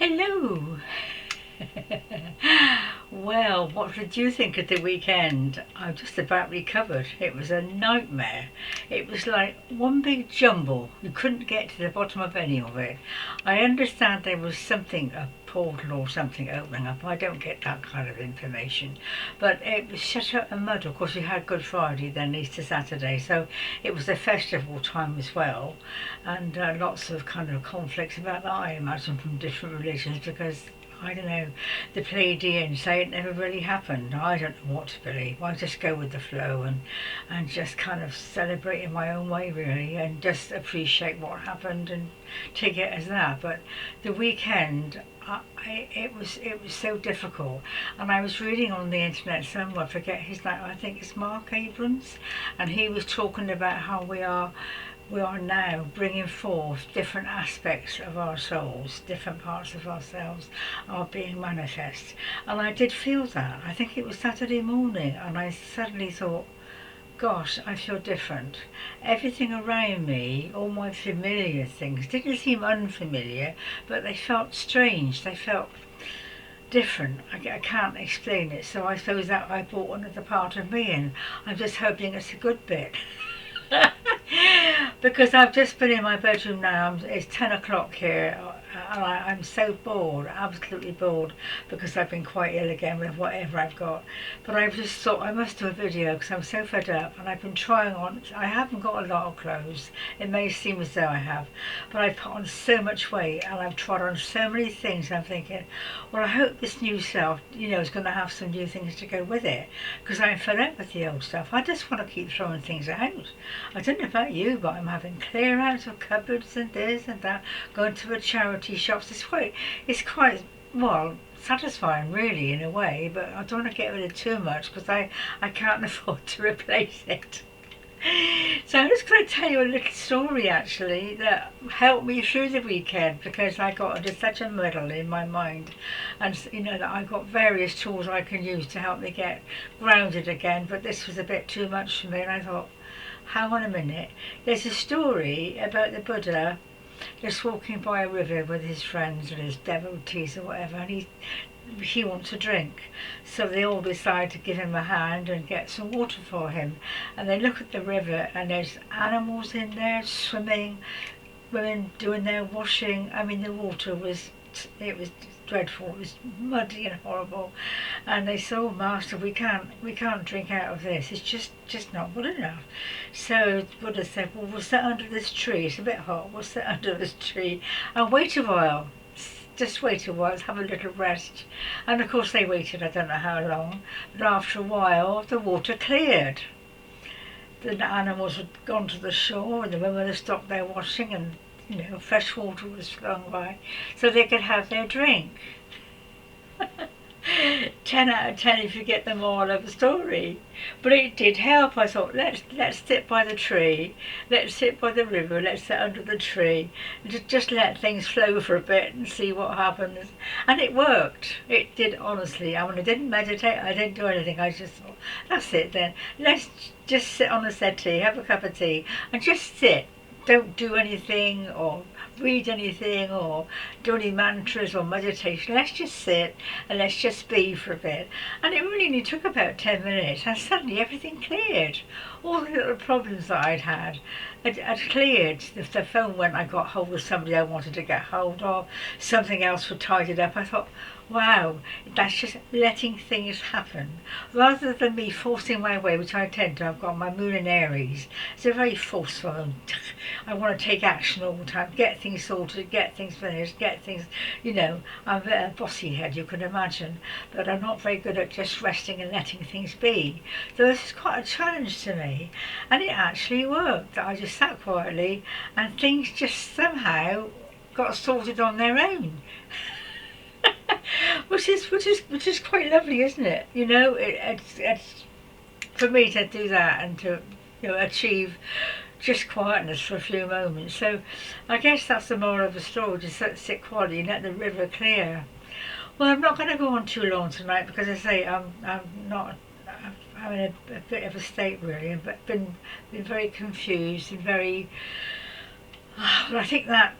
Hello! Well, what did you think of the weekend? I'm just about recovered. It was a nightmare. It was like one big jumble. You couldn't get to the bottom of any of it. I understand there was something, a portal or something opening up. I don't get that kind of information. But it was such a mud. Of course, we had Good Friday, then Easter Saturday. So it was a festival time as well. And lots of kind of conflicts about that, I imagine, from different religions because I don't know, the Pleiadians say it never really happened. I don't know what to believe. I just go with the flow and just kind of celebrate in my own way really and just appreciate what happened and take it as that. But the weekend, it was so difficult, and I was reading on the internet somewhere, I forget his name, I think it's Mark Abrams, and he was talking about how we are now bringing forth different aspects of our souls, different parts of ourselves are being manifest. And I did feel that. I think it was Saturday morning, and I suddenly thought, gosh, I feel different. Everything around me, all my familiar things, didn't seem unfamiliar, but they felt strange. They felt different. I can't explain it. So I suppose that I brought another part of me in. I'm just hoping it's a good bit. Because I've just been in my bedroom now. It's 10 o'clock here, and I'm so bored, absolutely bored, because I've been quite ill again with whatever I've got. But I've just thought I must do a video because I'm so fed up, and I've been trying on. I haven't got a lot of clothes. It may seem as though I have, but I've put on so much weight, and I've tried on so many things. I'm thinking, well, I hope this new self, is going to have some new things to go with it, because I'm fed up with the old stuff. I just want to keep throwing things out. I don't know about you, but I'm having clear out of cupboards and this and that, going to a charity shops. It's quite well satisfying really in a way, but I don't want to get rid of too much because I can't afford to replace it. So I'm just going to tell you a little story actually that helped me through the weekend, because I got into such a muddle in my mind, and that I got various tools I can use to help me get grounded again, but this was a bit too much for me, and I thought, hang on a minute, there's a story about the Buddha just walking by a river with his friends and his devotees or whatever, and he wants a drink, so they all decide to give him a hand and get some water for him. And they look at the river, and there's animals in there swimming, women doing their washing. I mean, the water was dreadful. It was muddy and horrible, and they said, "Oh, Master, we can't drink out of this. It's just not good enough." So Buddha said, "Well, we'll sit under this tree. It's a bit hot. We'll sit under this tree and wait a while. Just wait a while, have a little rest." And of course they waited, I don't know how long, but after a while the water cleared. The animals had gone to the shore, and the women had stopped their washing, and fresh water was flung by, so they could have their drink. 10 out of 10 if you get the moral of the story. But it did help. I thought, let's sit by the tree, let's sit by the river, let's sit under the tree, and just let things flow for a bit and see what happens. And it worked. It did, honestly. I mean, I didn't meditate, I didn't do anything. I just thought, that's it then. Let's just sit on a settee, have a cup of tea, and just sit. Don't do anything or read anything or do any mantras or meditation. Let's just sit and let's just be for a bit. And it really only took about 10 minutes, and suddenly everything cleared. All the little problems that I'd had had cleared. If the phone went, I got hold of somebody I wanted to get hold of. Something else would tide it up. I thought, wow, that's just letting things happen. Rather than me forcing my way, which I tend to. I've got my moon in Aries. It's a very forceful, and I want to take action all the time, get things sorted, get things finished, get things, I'm a bossy head, you can imagine, but I'm not very good at just resting and letting things be. So this is quite a challenge to me, and it actually worked. I just sat quietly, and things just somehow got sorted on their own. which is quite lovely, isn't it? It's for me to do that and to achieve just quietness for a few moments. So I guess that's the moral of the story, just sit quietly and let the river clear. Well, I'm not going to go on too long tonight because I say I'm in a bit of a state really, but been very confused and very. Well, I think that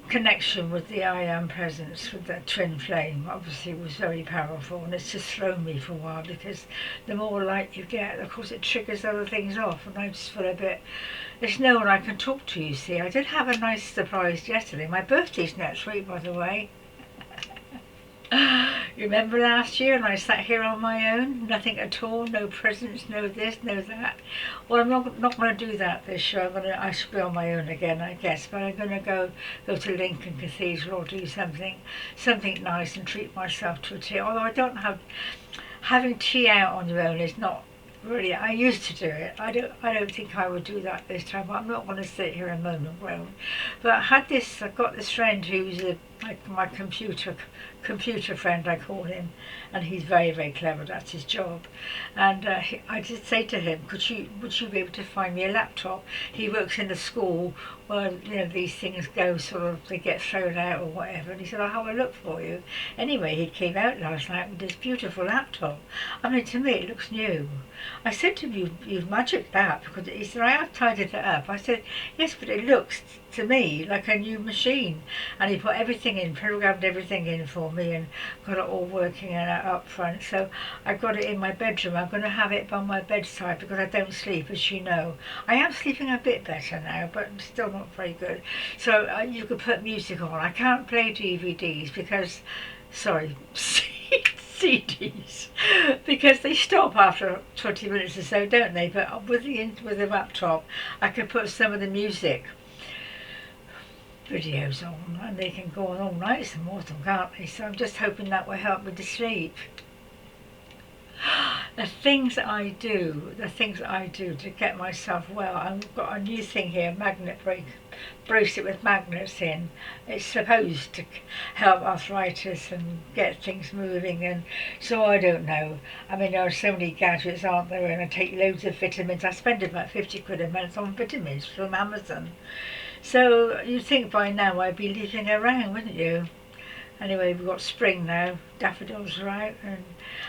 connection with the I am presence, with that twin flame, obviously was very powerful, and it's just thrown me for a while, because the more light you get, of course it triggers other things off, and I just feel a bit, there's no one I can talk to, you see. I did have a nice surprise yesterday. My birthday's next week, by the way. You remember last year, and I sat here on my own, nothing at all, no presents, no this, no that. Well, I'm not going to do that this year. I should be on my own again, I guess. But I'm going to go to Lincoln Cathedral or do something nice and treat myself to a tea. Although I don't having tea out on your own is not really. I used to do it. I don't think I would do that this time. But I'm not going to sit here and moan and groan. But I've got this friend who's my computer friend, I call him, and he's very, very clever. That's his job. And I did say to him, would you be able to find me a laptop? He works in the school where, you know, these things go sort of, they get thrown out or whatever. And he said, I'll have a look for you. Anyway, he came out last night with this beautiful laptop. I mean, to me, it looks new. I said to him, you've magicked that, because he said, I have tidied it up. I said, yes, but it looks to me like a new machine. And he put everything in, programmed everything in for me, and got it all working up front. So I got it in my bedroom. I'm going to have it by my bedside because I don't sleep, as you know. I am sleeping a bit better now, but still not very good. So you could put music on. I can't play DVDs because, sorry, CDs, because they stop after 20 minutes or so, don't they? But with the laptop, I could put some of the music videos on, and they can go on all night, some more of them, can't they? So I'm just hoping that will help me to sleep. The things I do to get myself well. I've got a new thing here, magnet brace it with magnets in. It's supposed to help arthritis and get things moving, and so I don't know. I mean, there are so many gadgets, aren't there? And I take loads of vitamins. I spend about 50 quid a month on vitamins from Amazon. So you'd think by now I'd be leaving around, wouldn't you? Anyway, we've got spring now, daffodils are out, and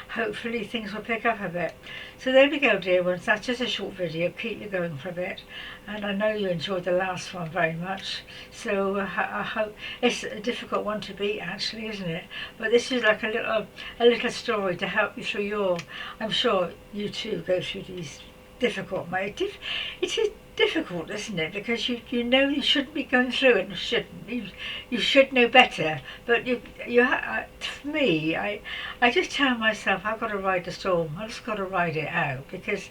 hopefully things will pick up a bit. So there we go, dear ones. That's just a short video, keep you going for a bit. And I know you enjoyed the last one very much. So I hope it's a difficult one to beat, actually, isn't it? But this is like a little story to help you through your. I'm sure you too go through these difficult. It is difficult, isn't it? Because you know you shouldn't be going through it, and shouldn't. You should know better. But for me, I just tell myself I've got to ride the storm. I've just got to ride it out, because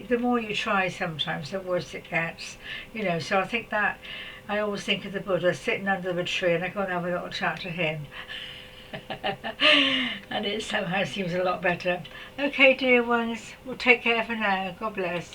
the more you try, sometimes the worse it gets. You know. So I think that I always think of the Buddha sitting under the tree, and I go and have a little chat to him. And it somehow seems a lot better. Okay, dear ones, well, take care for now. God bless.